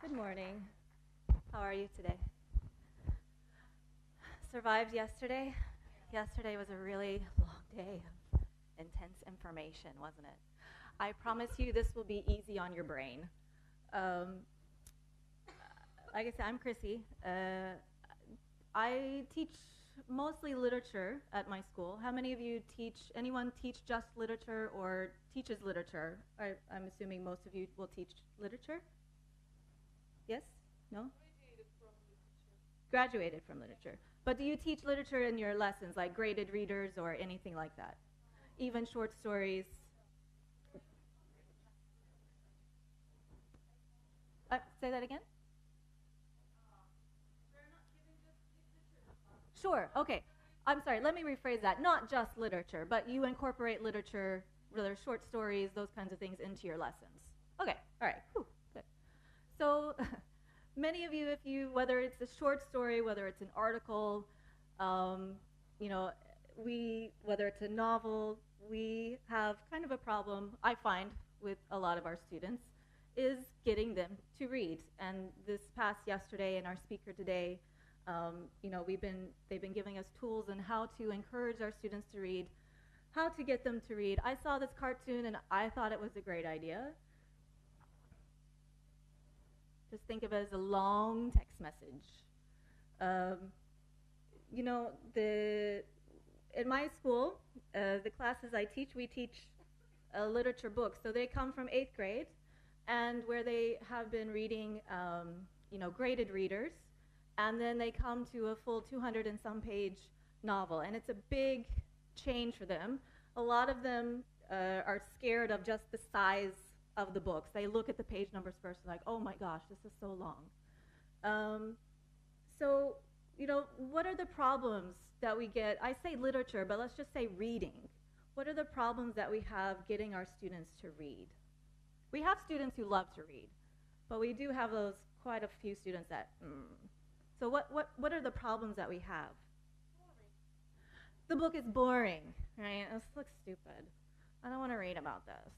Good morning. How are you today? Survived yesterday? Yesterday was a really long day of intense information, wasn't it? I promise you this will be easy on your brain. Um, like I said, I'm Chrissy. I teach mostly literature at my school. How many of you anyone teach just literature or teaches literature? I'm assuming most of you will teach literature? Yes? No? Graduated from literature. But do you teach literature in your lessons, like graded readers or anything like that? Even short stories? Say that again? Sure, okay. I'm sorry, let me rephrase that. Not just literature, but you incorporate literature, rather short stories, those kinds of things into your lessons. Okay, all right, whew, good. So many of you, whether it's a short story, whether it's an article, um, you know, whether it's a novel, we have kind of a problem, I find, with a lot of our students, is getting them to read. And this past yesterday and our speaker today, they've been giving us tools on how to encourage our students to read, how to get them to read. I saw this cartoon and I thought it was a great idea. Just think of it as a long text message. In my school, the classes I teach, we teach literature books. So they come from 8th grade, and where they have been reading, graded readers, and then they come to a full 200 and some page novel, and it's a big change for them. A lot of them are scared of just the size of the books. They look at the page numbers first and like, oh my gosh, this is so long. What are the problems that we get? I say literature, but let's just say reading. What are the problems that we have getting our students to read? We have students who love to read, but we do have quite a few students that, So what are the problems that we have? The book is boring, right? This looks stupid. I don't want to read about this.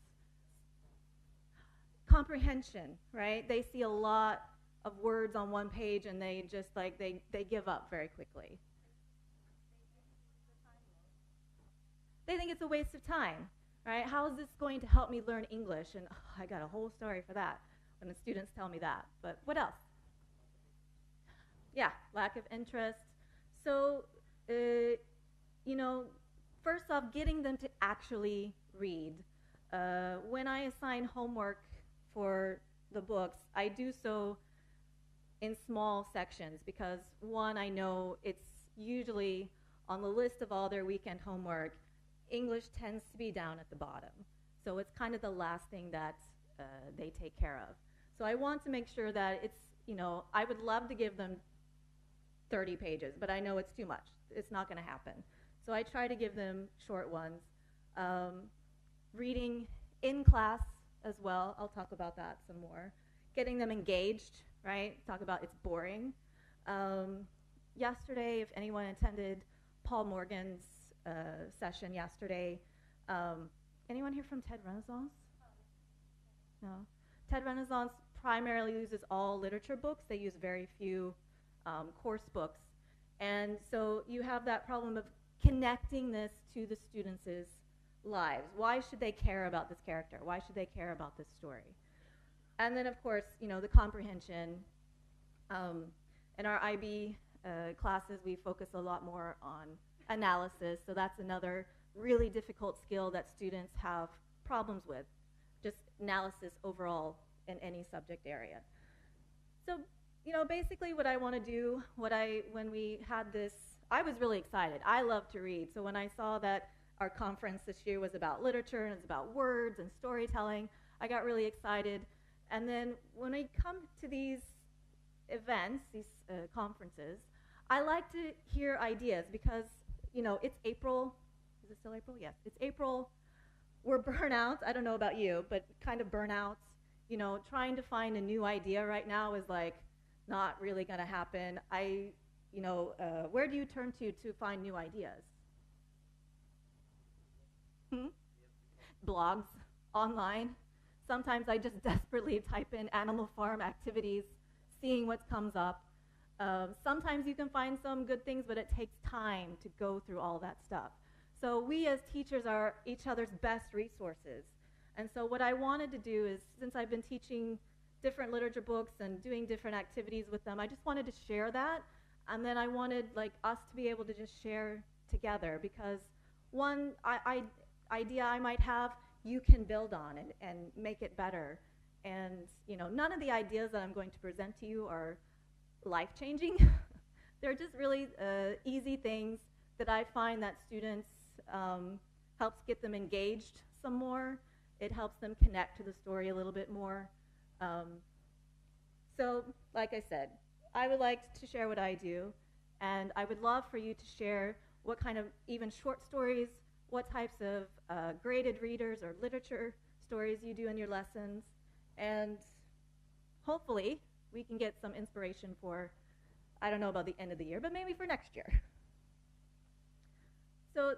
Comprehension, right? They see a lot of words on one page and they just they give up very quickly. They think it's a waste of time, right? How is this going to help me learn English? And I got a whole story for that when the students tell me that. But what else? Yeah, lack of interest. So, first off, getting them to actually read. When I assign homework for the books, I do so in small sections because, one, I know it's usually on the list of all their weekend homework, English tends to be down at the bottom. So it's kind of the last thing that they take care of. So I want to make sure that it's, I would love to give them 30 pages, but I know it's too much. It's not going to happen. So I try to give them short ones. Reading in class as well. I'll talk about that some more. Getting them engaged, right? Talk about it's boring. Yesterday, if anyone attended Paul Morgan's session yesterday, anyone here from TED Renaissance? No? TED Renaissance primarily uses all literature books. They use very few course books. And so you have that problem of connecting this to the students' lives. Why should they care about this character? Why should they care about this story? And then, of course, the comprehension. In our IB classes, we focus a lot more on analysis. So that's another really difficult skill that students have problems with, just analysis overall in any subject area. So, basically what I want to do, when we had this, I was really excited. I love to read. So when I saw that our conference this year was about literature and it's about words and storytelling, I got really excited. And then when I come to these events, these conferences, I like to hear ideas because, it's April. Is it still April? Yes, it's April. We're burnouts. I don't know about you, but kind of burnouts. Trying to find a new idea right now is not really going to happen. Where do you turn to find new ideas? Blogs, online. Sometimes I just desperately type in animal farm activities, seeing what comes up. Sometimes you can find some good things, but it takes time to go through all that stuff. So we as teachers are each other's best resources. And so what I wanted to do is, since I've been teaching different literature books and doing different activities with them, I just wanted to share that. And then I wanted us to be able to just share together, because one idea I might have, you can build on it and make it better. And none of the ideas that I'm going to present to you are life-changing. They're just really easy things that I find that students helps get them engaged some more. It helps them connect to the story a little bit more. So, like I said, I would like to share what I do, and I would love for you to share what kind of even short stories, what types of graded readers or literature stories you do in your lessons, and hopefully we can get some inspiration for, I don't know about the end of the year, but maybe for next year. So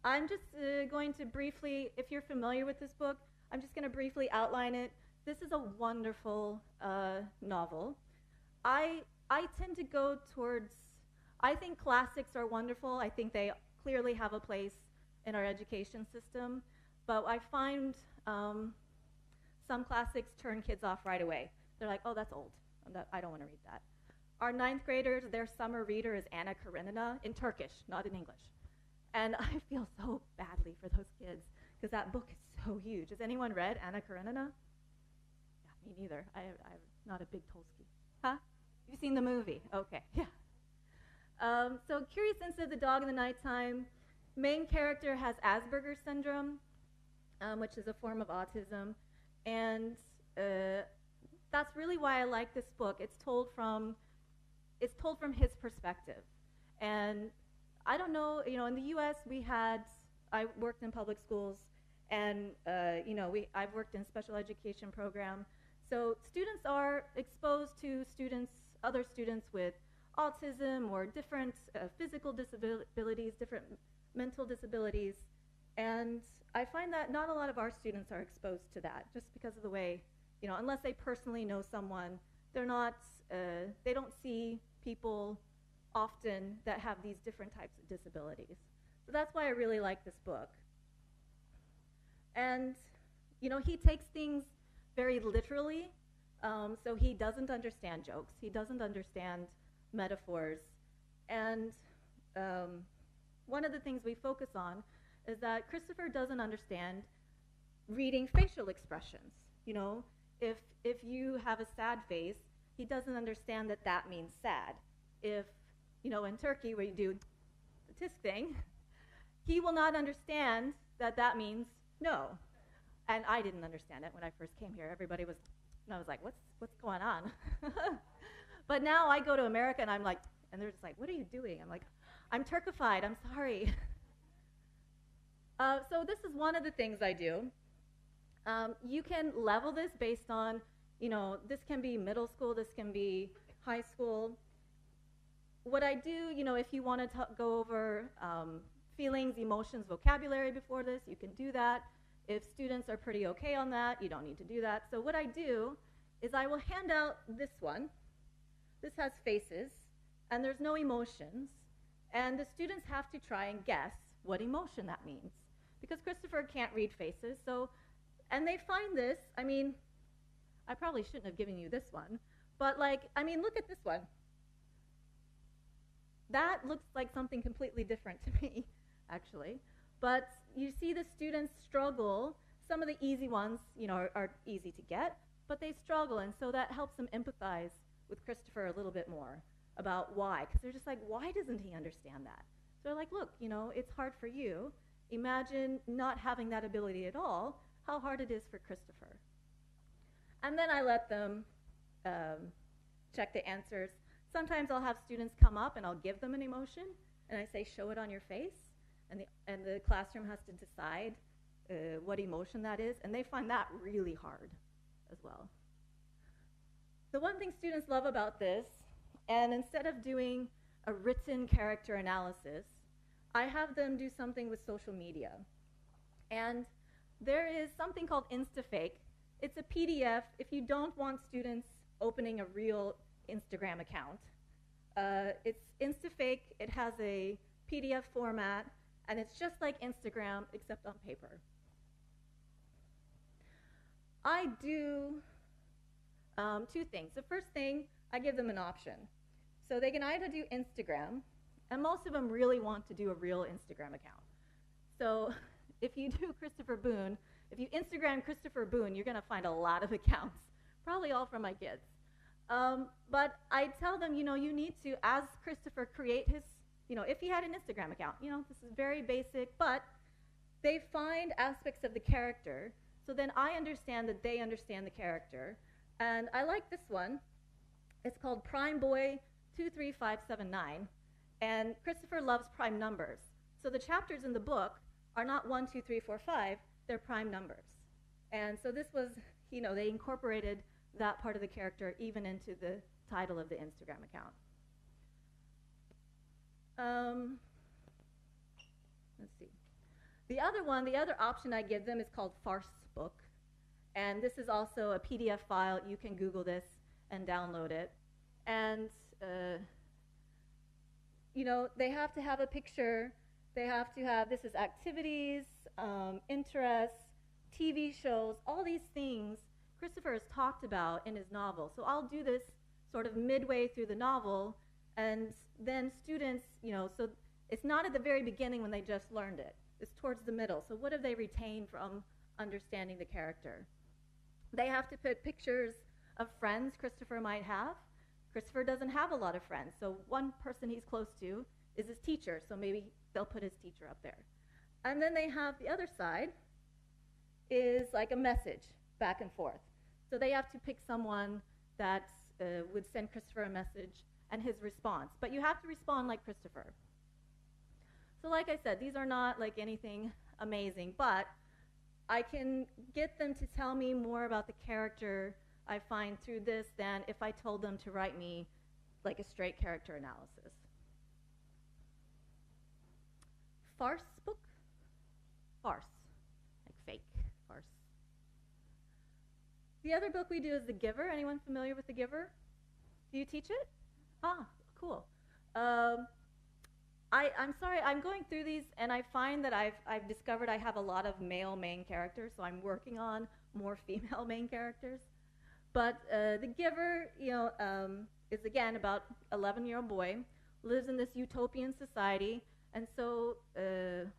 I'm just going to briefly, if you're familiar with this book, I'm just going to briefly outline it. This is a wonderful novel. I tend to go towards, I think classics are wonderful. I think they clearly have a place in our education system, but I find some classics turn kids off right away. They're like, oh, that's old. I don't want to read that. Our 9th graders, their summer reader is Anna Karenina in Turkish, not in English. And I feel so badly for those kids, because that book is so huge. Has anyone read Anna Karenina? Yeah, me neither. I'm not a big Tolstoy. Huh? You've seen the movie? Okay, yeah. So Curious Incident, The Dog in the Nighttime. Main character has Asperger's syndrome, which is a form of autism. And that's really why I like this book. It's told from his perspective. And I don't know, in the U.S. I worked in public schools, and I've worked in special education program. So students are exposed to other students with autism or different physical disabilities, different mental disabilities, and I find that not a lot of our students are exposed to that, just because of the way, unless they personally know someone, they don't see people often that have these different types of disabilities. So that's why I really like this book. And, he takes things very literally, so he doesn't understand jokes. He doesn't understand metaphors. And one of the things we focus on is that Christopher doesn't understand reading facial expressions. If you have a sad face, he doesn't understand that means sad. If, in Turkey where you do the tisk thing, he will not understand that means no. And I didn't understand it when I first came here. Everybody was, and I was like, what's going on? But now I go to America and I'm like, and they're just like, what are you doing? I'm like, I'm Turkified, I'm sorry. So this is one of the things I do. You can level this based on, this can be middle school, this can be high school. What I do, if you want to go over feelings, emotions, vocabulary before this, you can do that. If students are pretty okay on that, you don't need to do that. So what I do is I will hand out this one. This has faces, and there's no emotions. And the students have to try and guess what emotion that means, because Christopher can't read faces. And they find this, I probably shouldn't have given you this one, but look at this one. That looks like something completely different to me, actually. But you see the students struggle. Some of the easy ones, are easy to get, but they struggle, and so that helps them empathize with Christopher a little bit more about why, because they're just like, why doesn't he understand that? So they're like, look, it's hard for you. Imagine not having that ability at all, how hard it is for Christopher. And then I let them check the answers. Sometimes I'll have students come up and I'll give them an emotion, and I say, show it on your face, and the classroom has to decide what emotion that is, and they find that really hard as well. The one thing students love about this, and instead of doing a written character analysis, I have them do something with social media. And there is something called InstaFake. It's a PDF if you don't want students opening a real Instagram account. It's InstaFake. It has a PDF format, and it's just like Instagram, except on paper. I do two things. The first thing, I give them an option. So they can either do Instagram, and most of them really want to do a real Instagram account. So if you do Christopher Boone, if you Instagram Christopher Boone, you're going to find a lot of accounts, probably all from my kids. But I tell them, you need to, as Christopher, create his, if he had an Instagram account, this is very basic, but they find aspects of the character, so then I understand that they understand the character. And I like this one. It's called Prime Boy 23579, and Christopher loves prime numbers. So the chapters in the book are not 1, 2, 3, 4, 5, they're prime numbers. And so this was, they incorporated that part of the character even into the title of the Instagram account. Let's see. The other option I give them is called Farce Book. And this is also a PDF file. You can Google this and download it. And, they have to have a picture. They have to have, this is activities, interests, TV shows, all these things Christopher has talked about in his novel. So I'll do this sort of midway through the novel, and then students, so it's not at the very beginning when they just learned it. It's towards the middle. So what have they retained from understanding the character? They have to put pictures of friends Christopher might have. Christopher doesn't have a lot of friends, so one person he's close to is his teacher, so maybe they'll put his teacher up there. And then they have the other side is like a message back and forth. So they have to pick someone that would send Christopher a message and his response. But you have to respond like Christopher. So like I said, these are not like anything amazing, but I can get them to tell me more about the character I find through this than if I told them to write me like a straight character analysis. Farce book? Farce, like fake farce. The other book we do is The Giver. Anyone familiar with The Giver? Do you teach it? Ah, cool. I'm sorry, I'm going through these, and I find that I've discovered I have a lot of male main characters, so I'm working on more female main characters. But The Giver, is again about 11-year-old boy, lives in this utopian society, and so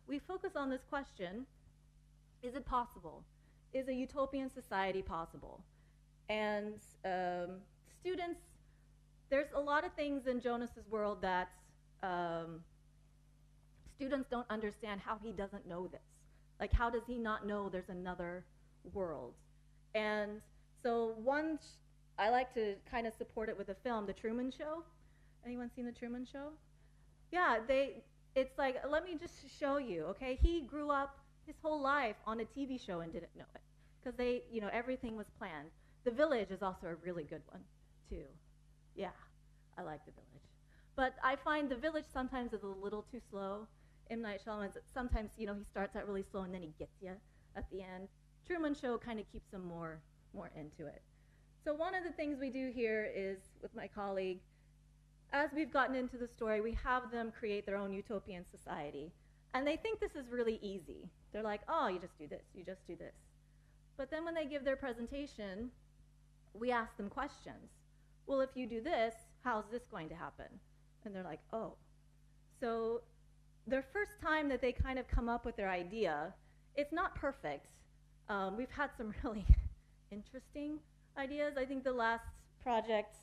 we focus on this question: is it possible? Is a utopian society possible? And students, there's a lot of things in Jonas's world that students don't understand how he doesn't know this. Like, how does he not know there's another world? And so I like to kind of support it with a film, The Truman Show. Anyone seen The Truman Show? Yeah, it's like, let me just show you, okay? He grew up his whole life on a TV show and didn't know it, because everything was planned. The Village is also a really good one, too. Yeah, I like The Village. But I find The Village sometimes is a little too slow. M. Night Shyamalan, sometimes, he starts out really slow and then he gets you at the end. Truman Show kind of keeps them more into it. So one of the things we do here is, with my colleague, as we've gotten into the story, we have them create their own utopian society. And they think this is really easy. They're like, oh, you just do this, you just do this. But then when they give their presentation, we ask them questions. Well, if you do this, how's this going to happen? And they're like, oh. So their first time that they kind of come up with their idea, it's not perfect. We've had some really interesting ideas. I think the last project,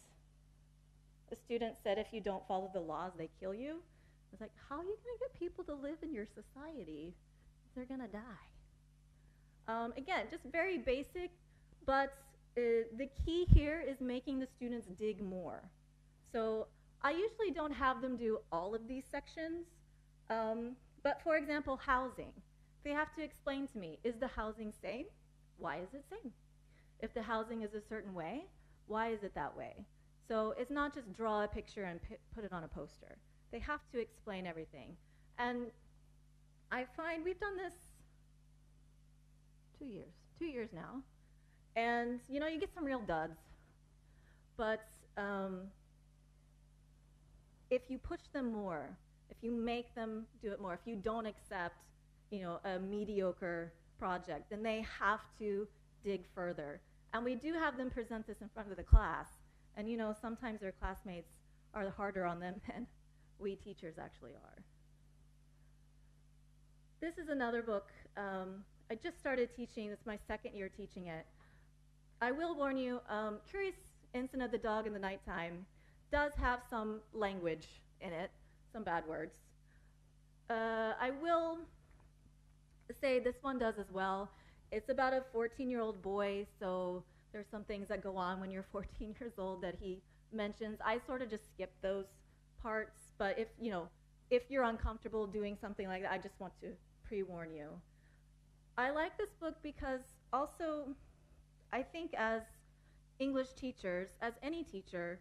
a student said, if you don't follow the laws, they kill you. I was like, how are you going to get people to live in your society if they're going to die? Again, just very basic, but the key here is making the students dig more. So I usually don't have them do all of these sections, but for example, housing. They have to explain to me, is the housing same? Why is it same? If the housing is a certain way, why is it that way? So it's not just draw a picture and put it on a poster. They have to explain everything. And I find we've done this 2 years now. And, you get some real duds. But if you push them more, if you make them do it more, if you don't accept, a mediocre project, then they have to dig further. And we do have them present this in front of the class. And, sometimes their classmates are harder on them than we teachers actually are. This is another book. I just started teaching. It's my second year teaching it. I will warn you, Curious Incident of the Dog in the Nighttime does have some language in it, some bad words. I will say this one does as well. It's about a 14-year-old boy, so there's some things that go on when you're 14 years old that he mentions. I sort of just skip those parts, but if you're uncomfortable doing something like that, I just want to pre-warn you. I like this book because also I think as English teachers, as any teacher,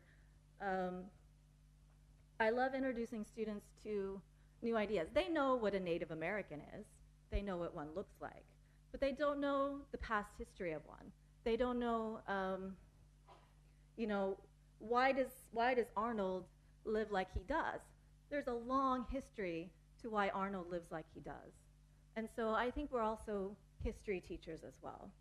I love introducing students to new ideas. They know what a Native American is. They know what one looks like. But they don't know the past history of one. They don't know, why does Arnold live like he does? There's a long history to why Arnold lives like he does. And so I think we're also history teachers as well.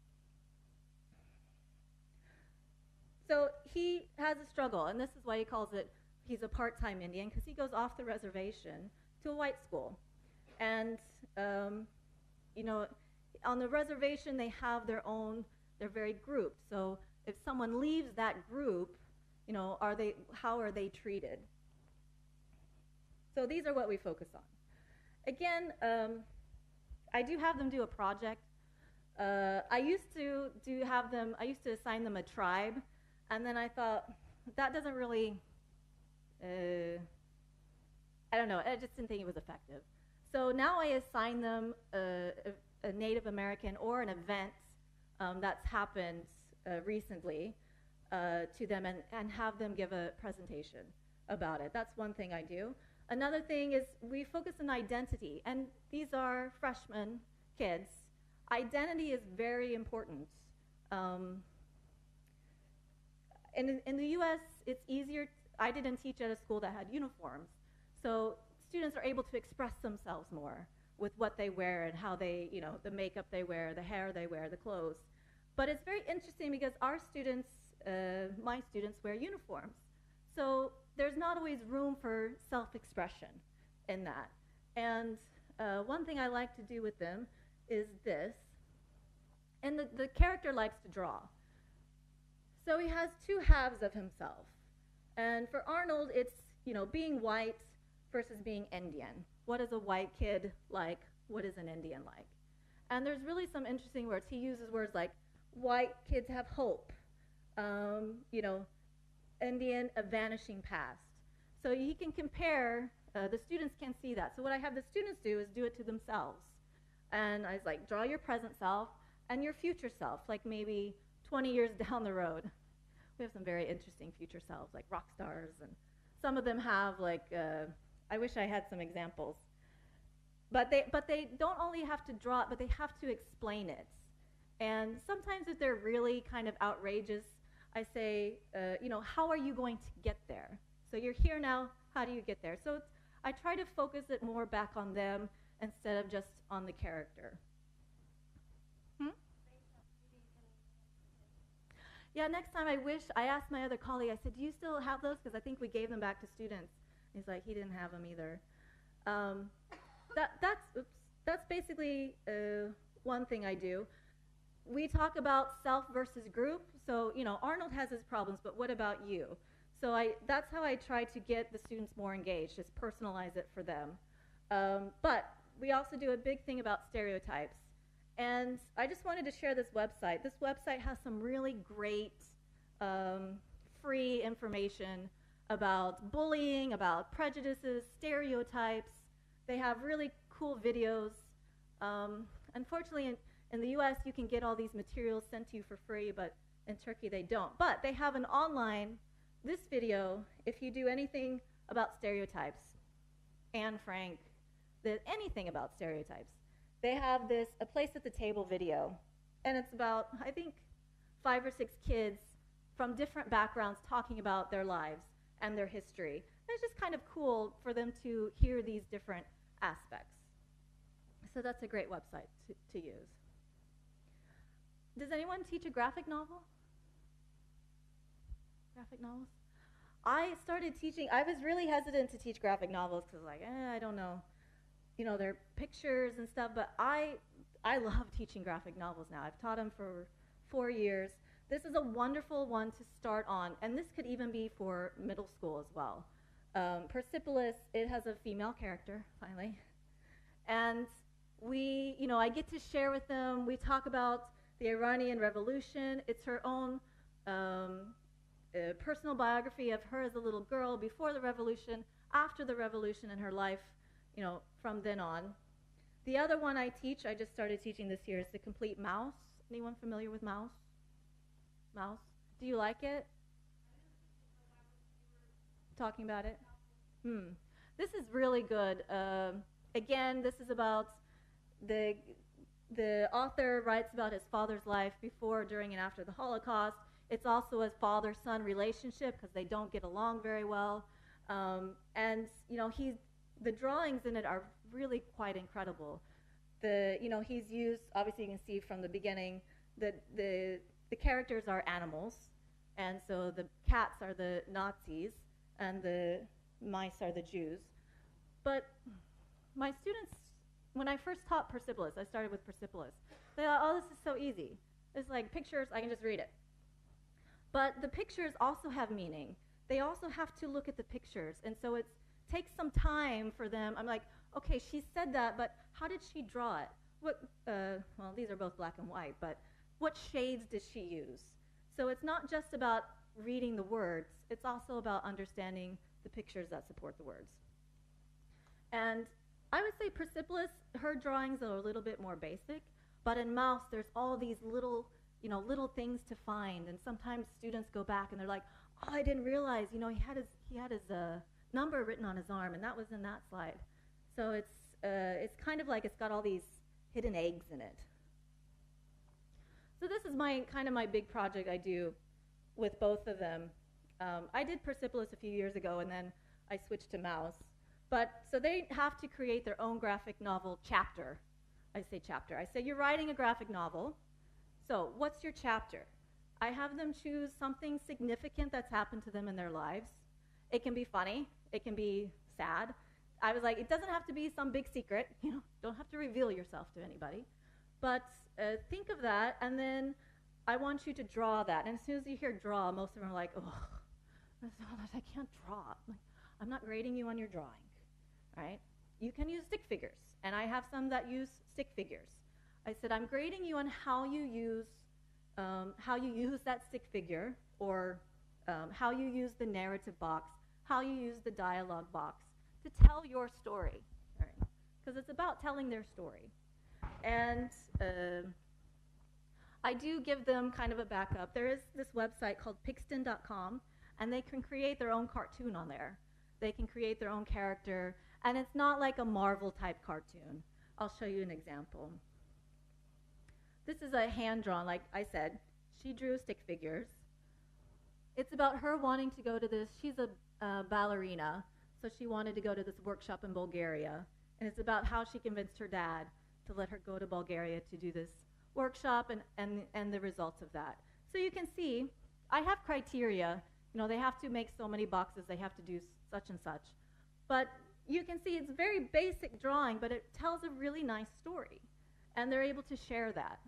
So he has a struggle, and this is why he calls it, he's a part-time Indian, because he goes off the reservation to a white school. And, on the reservation, they have they're very grouped. So if someone leaves that group, how are they treated? So these are what we focus on. Again, I do have them do a project. I used to assign them a tribe, and then I thought, that doesn't really, I don't know, I just didn't think it was effective. So now I assign them a Native American or an event that's happened recently to them and have them give a presentation about it. That's one thing I do. Another thing is we focus on identity, and these are freshman kids. Identity is very important. In the US, it's easier. I didn't teach at a school that had uniforms, so students are able to express themselves more with what they wear and how they, the makeup they wear, the hair they wear, the clothes. But it's very interesting because our students, my students, wear uniforms. So there's not always room for self-expression in that. And one thing I like to do with them is this. And the character likes to draw. So he has two halves of himself. And for Arnold, it's, being white versus being Indian. What is a white kid like? What is an Indian like? And there's really some interesting words. He uses words like, white kids have hope. Indian, a vanishing past. So he can compare, the students can see that. So what I have the students do is do it to themselves. And I was like, draw your present self and your future self, like maybe 20 years down the road. We have some very interesting future selves, like rock stars, and some of them have I wish I had some examples. But they don't only have to draw it, but they have to explain it. And sometimes if they're really kind of outrageous, I say, how are you going to get there? So you're here now, how do you get there? So I try to focus it more back on them instead of just on the character. Yeah, next time I asked my other colleague, I said, do you still have those? Because I think we gave them back to students. He's like, he didn't have them either. That's basically one thing I do. We talk about self versus group. So, Arnold has his problems, but what about you? So that's how I try to get the students more engaged, just personalize it for them. But we also do a big thing about stereotypes. And I just wanted to share this website. This website has some really great free information about bullying, about prejudices, stereotypes. They have really cool videos. Unfortunately, in the US, you can get all these materials sent to you for free, but in Turkey, they don't. But they have an online, this video, if you do anything about stereotypes, Anne Frank, anything about stereotypes, they have this, a place at the table video. and it's about, I think, 5 or 6 kids from different backgrounds talking about their lives and their history. And it's just kind of cool for them to hear these different aspects. So that's a great website to use. Does anyone teach a graphic novel? Graphic novels? I started teaching, I was really hesitant to teach graphic novels because I don't know. You know, they're pictures and stuff, but I love teaching graphic novels now. I've taught them for 4 years. This is a wonderful one to start on, and this could even be for middle school as well. Persepolis, it has a female character, finally. And I get to share with them, we talk about the Iranian Revolution. It's her own personal biography of her as a little girl before the revolution, after the revolution, and her life, from then on. The other one I teach, I just started teaching this year, is The Complete Mouse. Anyone familiar with Mouse? Mouse? Do you like it? Talking about it? This is really good. Again, this is about the author writes about his father's life before, during, and after the Holocaust. It's also a father-son relationship because they don't get along very well. And the drawings in it are really quite incredible. He's used, obviously you can see from the beginning, that the characters are animals, and so the cats are the Nazis, and the mice are the Jews. But my students, when I first taught Persepolis, I started with Persepolis, they thought, oh, this is so easy. It's like pictures, I can just read it. But the pictures also have meaning. They also have to look at the pictures, and so it takes some time for them. I'm like, okay, she said that, but how did she draw it? Well, these are both black and white, but what shades does she use? So it's not just about reading the words, it's also about understanding the pictures that support the words. And I would say Persepolis, her drawings are a little bit more basic, but in Mouse, there's all these little things to find, and sometimes students go back and they're like, oh, I didn't realize, he had his number written on his arm, and that was in that slide. So it's kind of like it's got all these hidden eggs in it. So this is my big project I do with both of them. I did Persepolis a few years ago, and then I switched to Mouse. So they have to create their own graphic novel chapter. I say chapter. I say, you're writing a graphic novel, so what's your chapter? I have them choose something significant that's happened to them in their lives. It can be funny. It can be sad. I was like, it doesn't have to be some big secret. Don't have to reveal yourself to anybody. But think of that, and then I want you to draw that. And as soon as you hear draw, most of them are like, oh, I can't draw. I'm not grading you on your drawing, right? You can use stick figures, and I have some that use stick figures. I said, I'm grading you on how you use that stick figure, or how you use the narrative box, how you use the dialogue box to tell your story, because it's about telling their story. And I do give them kind of a backup. There is this website called Pixton.com, and they can create their own cartoon on there. They can create their own character, and it's not like a Marvel-type cartoon. I'll show you an example. This is a hand-drawn, like I said. She drew stick figures. It's about her wanting to go to this. She's a ballerina, so she wanted to go to this workshop in Bulgaria. And it's about how she convinced her dad to let her go to Bulgaria to do this workshop and the results of that. So you can see, I have criteria. They have to make so many boxes. They have to do such and such. But you can see it's very basic drawing, but it tells a really nice story. And they're able to share that.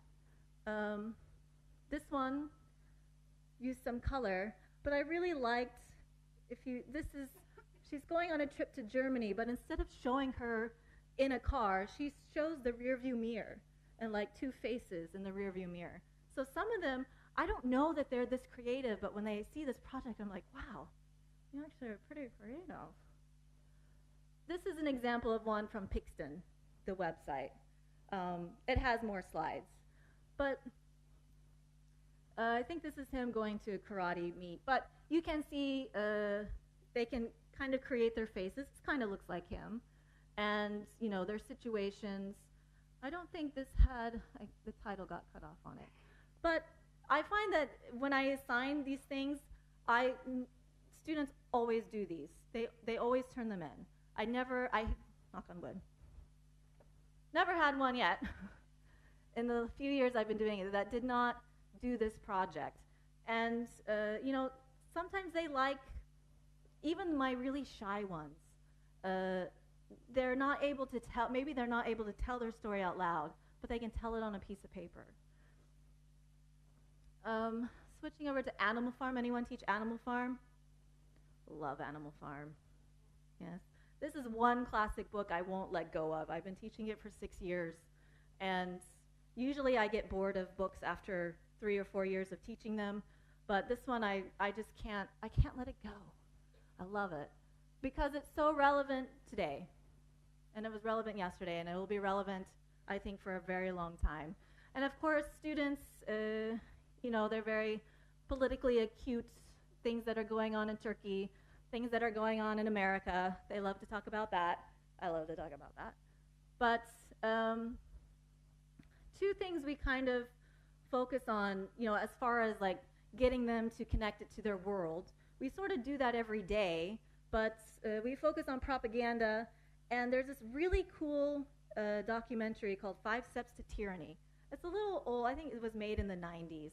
This one used some color, but I really liked, she's going on a trip to Germany, but instead of showing her in a car, she shows the rearview mirror and like two faces in the rearview mirror. So some of them, I don't know that they're this creative, but when they see this project, I'm like, wow, you actually are pretty creative. This is an example of one from Pixton, the website. It has more slides. But I think this is him going to karate meet. But you can see they can kind of create their faces. It kind of looks like him. And, their situations. I don't think this had, the title got cut off on it. But I find that when I assign these things, students always do these. They always turn them in. Knock on wood, never had one yet in the few years I've been doing it that did not do this project. And, sometimes they like, even my really shy ones, they're not able to tell, maybe they're not able to tell their story out loud, but they can tell it on a piece of paper. Switching over to Animal Farm. Anyone teach Animal Farm? Love Animal Farm. Yes. This is one classic book I won't let go of. I've been teaching it for 6 years, and usually I get bored of books after 3 or 4 years of teaching them, but this one I just can't let it go. I love it because it's so relevant today, and it was relevant yesterday, and it will be relevant, I think, for a very long time. And of course, students, they're very politically acute, things that are going on in Turkey, things that are going on in America. They love to talk about that. I love to talk about that. But two things we kind of focus on, as far as like getting them to connect it to their world. We sort of do that every day, but we focus on propaganda, and there's this really cool documentary called 5 Steps to Tyranny. It's a little old. I think it was made in the 90s.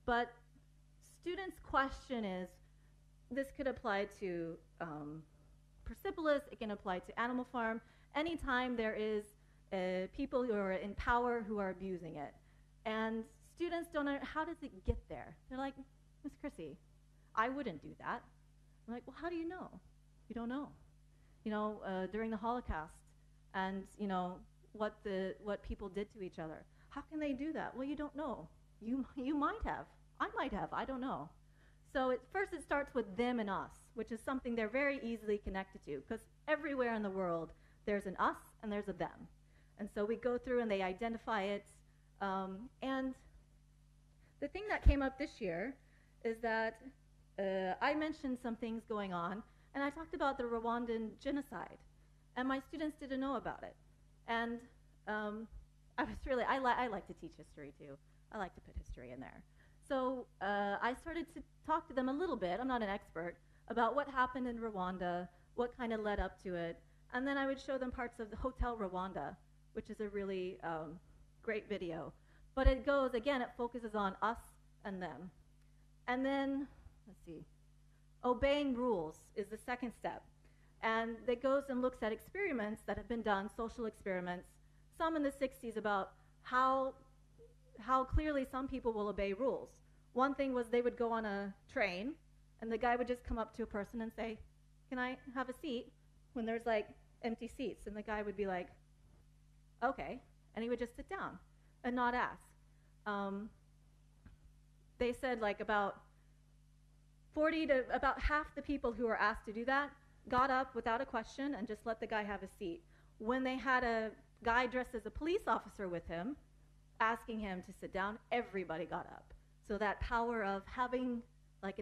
But students' question is, this could apply to Persepolis, it can apply to Animal Farm, anytime there is people who are in power who are abusing it. And students don't know, how does it get there? They're like, Miss Chrissy, I wouldn't do that. I'm like, well, how do you know? You don't know. During the Holocaust and, what people did to each other. How can they do that? Well, you don't know. You might have. I might have. I don't know. So first it starts with them and us, which is something they're very easily connected to, because everywhere in the world there's an us and there's a them. And so we go through and they identify it. And the thing that came up this year is that I mentioned some things going on, and I talked about the Rwandan genocide, and my students didn't know about it. And I like to teach history too. I like to put history in there. So I started to talk to them a little bit, I'm not an expert, about what happened in Rwanda, what kind of led up to it, and then I would show them parts of the Hotel Rwanda, which is a really great video. But it focuses on us and them. And then, let's see, obeying rules is the second step. And it goes and looks at experiments that have been done, social experiments, some in the 60s about how clearly some people will obey rules. One thing was they would go on a train, and the guy would just come up to a person and say, can I have a seat? When there's like empty seats, and the guy would be like, okay, and he would just sit down and not ask. They said like about half the people who were asked to do that got up without a question and just let the guy have a seat. When they had a guy dressed as a police officer with him, asking him to sit down, everybody got up. So that power of having like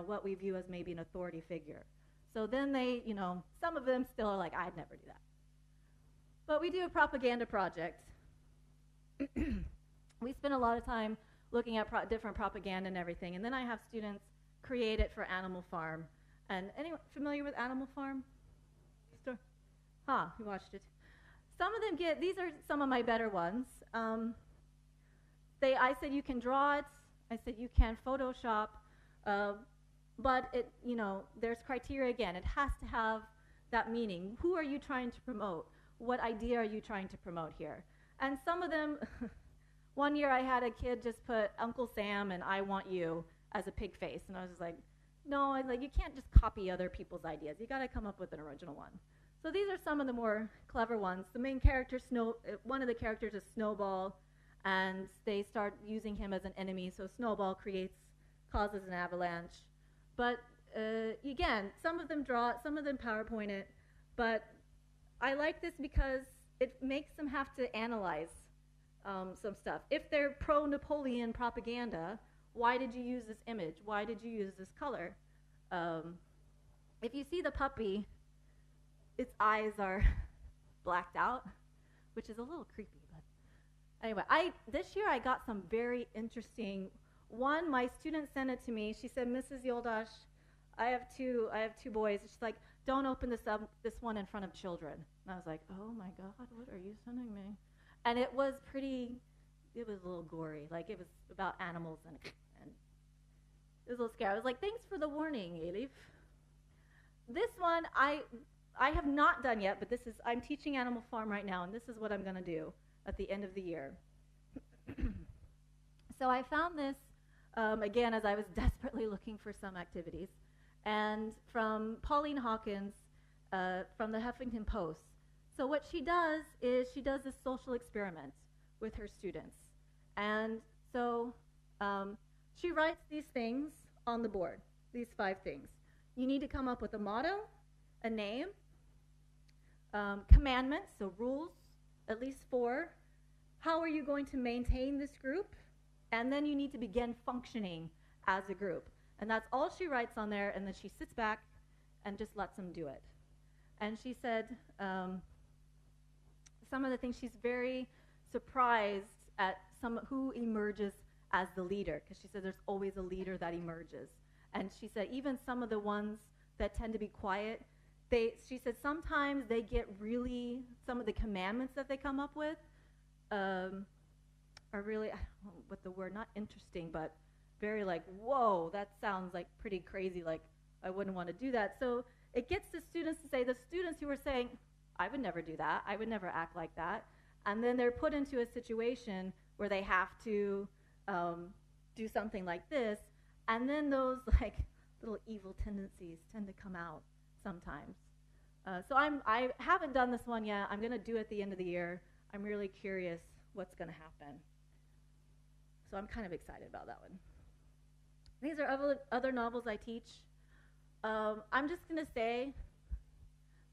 what we view as maybe an authority figure. So then they, some of them still are like, I'd never do that. But we do a propaganda project. We spend a lot of time looking at different propaganda and everything, and then I have students create it for Animal Farm. And anyone familiar with Animal Farm? You watched it. Some of them these are some of my better ones. I said you can draw it. I said you can Photoshop, but there's criteria again. It has to have that meaning. Who are you trying to promote? What idea are you trying to promote here? And some of them, one year I had a kid just put Uncle Sam and I Want You as a pig face, and I was just like, no, you can't just copy other people's ideas. You got to come up with an original one. So these are some of the more clever ones. The main character, one of the characters is Snowball, and they start using him as an enemy, so Snowball causes an avalanche. But again, some of them draw it, some of them PowerPoint it, but I like this because it makes them have to analyze some stuff. If they're pro-Napoleon propaganda, why did you use this image? Why did you use this color? If you see the puppy, its eyes are blacked out, which is a little creepy, but Anyway, this year I got some very interesting. One, my student sent it to me. She said, "Mrs. Yoldash, I have two boys." She's like, "Don't open this one in front of children." And I was like, "Oh my God, what are you sending me?" And it was a little gory. Like, it was about animals, and it was a little scary. I was like, "Thanks for the warning, Elif." This one I have not done yet, but I'm teaching Animal Farm right now, and this is what I'm going to do at the end of the year. So I found this, again, as I was desperately looking for some activities, and from Pauline Hawkins from the Huffington Post. So what she does is she does this social experiment with her students. And so she writes these things on the board, these 5 things. You need to come up with a motto, a name, commandments, so rules, at least 4. How are you going to maintain this group? And then you need to begin functioning as a group. And that's all she writes on there, and then she sits back and just lets them do it. And she said some of the things, she's very surprised at who emerges as the leader, because she said there's always a leader that emerges. And she said even some of the ones that tend to be quiet, she said sometimes they get really, some of the commandments that they come up with are really, I don't know what the word, not interesting, but very like, whoa, that sounds like pretty crazy, like I wouldn't want to do that. So it gets the students to say, the students who are saying, I would never do that, I would never act like that, and then they're put into a situation where they have to do something like this, and then those like little evil tendencies tend to come out sometimes. So I haven't done this one yet. I'm going to do it at the end of the year. I'm really curious what's going to happen. So I'm kind of excited about that one. These are other novels I teach. I'm just going to say,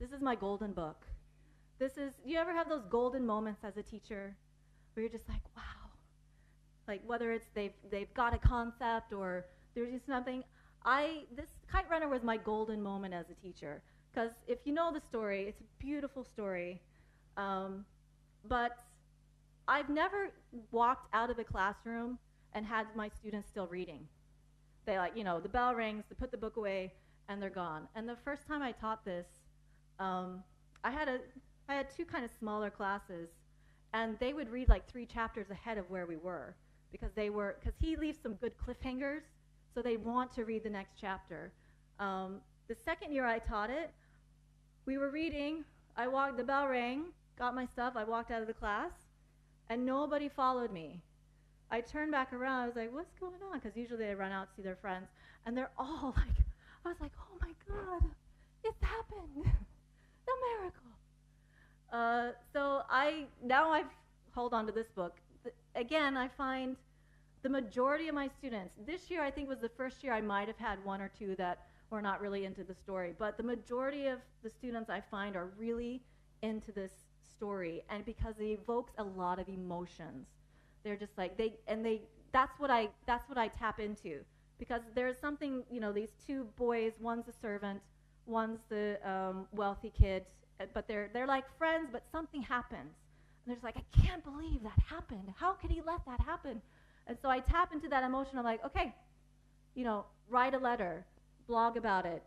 this is my golden book. Do you ever have those golden moments as a teacher where you're just like, wow. Like whether it's they've got a concept or there's just something. This Kite Runner was my golden moment as a teacher. Because if you know the story, it's a beautiful story. But I've never walked out of a classroom and had my students still reading. They the bell rings, they put the book away, and they're gone. And the first time I taught this, I had 2 kind of smaller classes, and they would read like 3 chapters ahead of where we were, because he leaves some good cliffhangers, so they want to read the next chapter. The second year I taught it, we were reading, the bell rang, got my stuff, I walked out of the class, and nobody followed me. I turned back around, I was like, what's going on? Because usually they run out to see their friends, and they're all like, I was like, oh my God, it's happened, the miracle. So now I've hold on to this book. Again, I find the majority of my students, this year I think was the first year I might have had 1 or 2 that were not really into the story, but the majority of the students I find are really into this story, and because it evokes a lot of emotions. They're just like, that's what I tap into, because there's something, these 2 boys, one's a servant, one's the wealthy kid, but they're like friends, but something happens. And they're just like, I can't believe that happened. How could he let that happen? And so I tap into that emotion. I'm like, okay, write a letter, blog about it,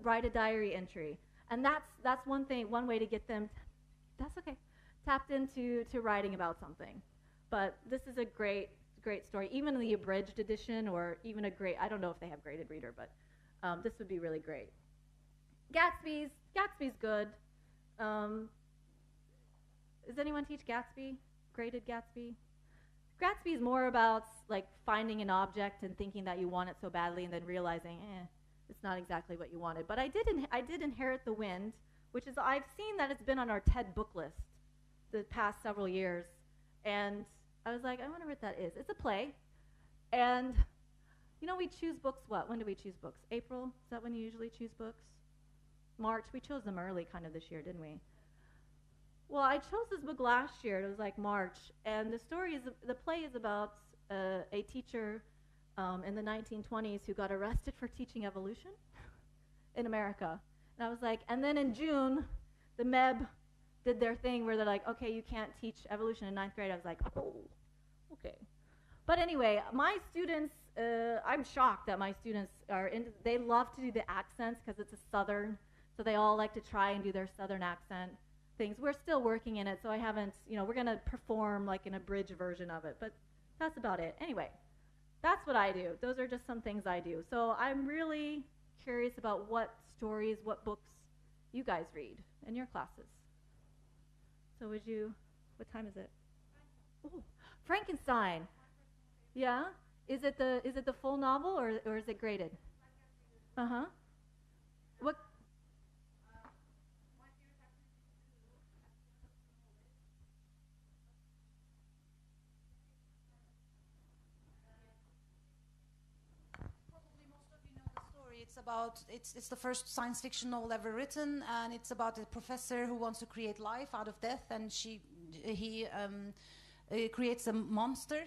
write a diary entry. And that's one way to get them, that's okay, tapped into writing about something. But this is a great story, even in the abridged edition, or even I don't know if they have graded reader, but this would be really great. Gatsby's good. Does anyone teach Gatsby? Graded Gatsby? Gatsby is more about like finding an object and thinking that you want it so badly, and then realizing, it's not exactly what you wanted. But I did Inherit the Wind, which is, I've seen that it's been on our TED book list the past several years, and I was like, I wonder what that is. It's a play, and we choose books. When do we choose books? April? Is that when you usually choose books? March. We chose them early, kind of this year, didn't we? Well, I chose this book last year. It was like March, and the play is about a teacher in the 1920s who got arrested for teaching evolution in America. And I was like, and then in June, the MEB did their thing where they're like, okay, you can't teach evolution in ninth grade. I was like, oh, okay. But anyway, my students, I'm shocked that my students they love to do the accents because it's a southern, so they all like to try and do their southern accent things. We're still working in it, so I haven't, we're going to perform like an abridged version of it, but that's about it. Anyway, that's what I do. Those are just some things I do. So I'm really curious about what stories, what books you guys read in your classes. So what time is it? Oh, Frankenstein. Yeah? Is it the full novel or is it graded? Uh-huh. What? Probably most of you know the story. It's the first science fiction novel ever written, and it's about a professor who wants to create life out of death, and he creates a monster,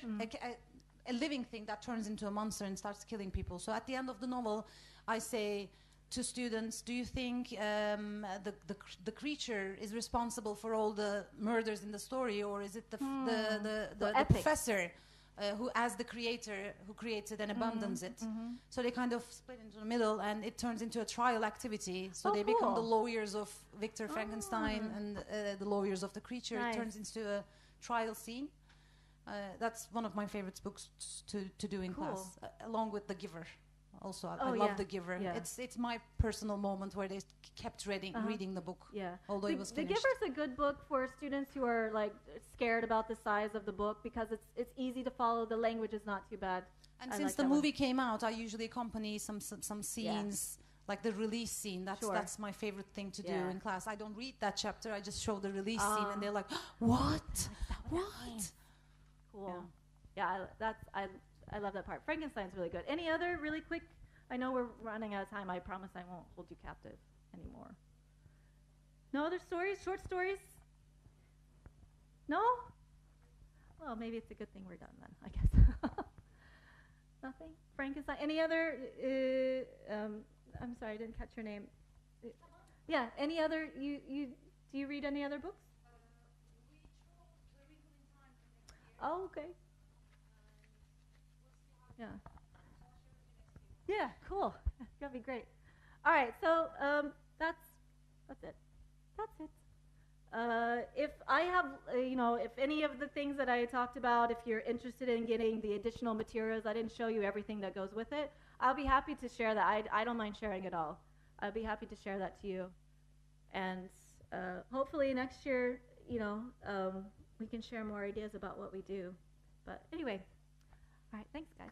a living thing that turns into a monster and starts killing people. So at the end of the novel, I say to students, do you think the creature is responsible for all the murders in the story, or is it the professor who, as the creator, who creates it and abandons it? So they kind of split into the middle, and it turns into a trial activity. So they become the lawyers of Victor Frankenstein and the lawyers of the creature. Nice. It turns into a trial scene. That's one of my favorite books to do in class, along with The Giver. Also, I love The Giver. Yeah. It's my personal moment where they kept reading the book, although it was finished. The Giver's a good book for students who are like scared about the size of the book because it's easy to follow. The language is not too bad. And since the movie came out, I usually accompany some scenes. Like the release scene, that's my favorite thing to do in class. I don't read that chapter, I just show the release scene, and they're like, what? What? Cool. Yeah, I love that part. Frankenstein's really good. Any other really quick? I know we're running out of time. I promise I won't hold you captive anymore. No other stories? Short stories? No? Well, maybe it's a good thing we're done then, I guess. Nothing? Frankenstein? Any other? I'm sorry, I didn't catch your name. Yeah, any other? Do you read any other books? Oh, okay. Yeah. Yeah, cool. That'd be great. All right, so that's it. That's it. If I have, if any of the things that I talked about, if you're interested in getting the additional materials, I didn't show you everything that goes with it. I'll be happy to share that. I don't mind sharing it all. I'll be happy to share that to you. And hopefully next year, we can share more ideas about what we do. But anyway, all right, thanks, guys.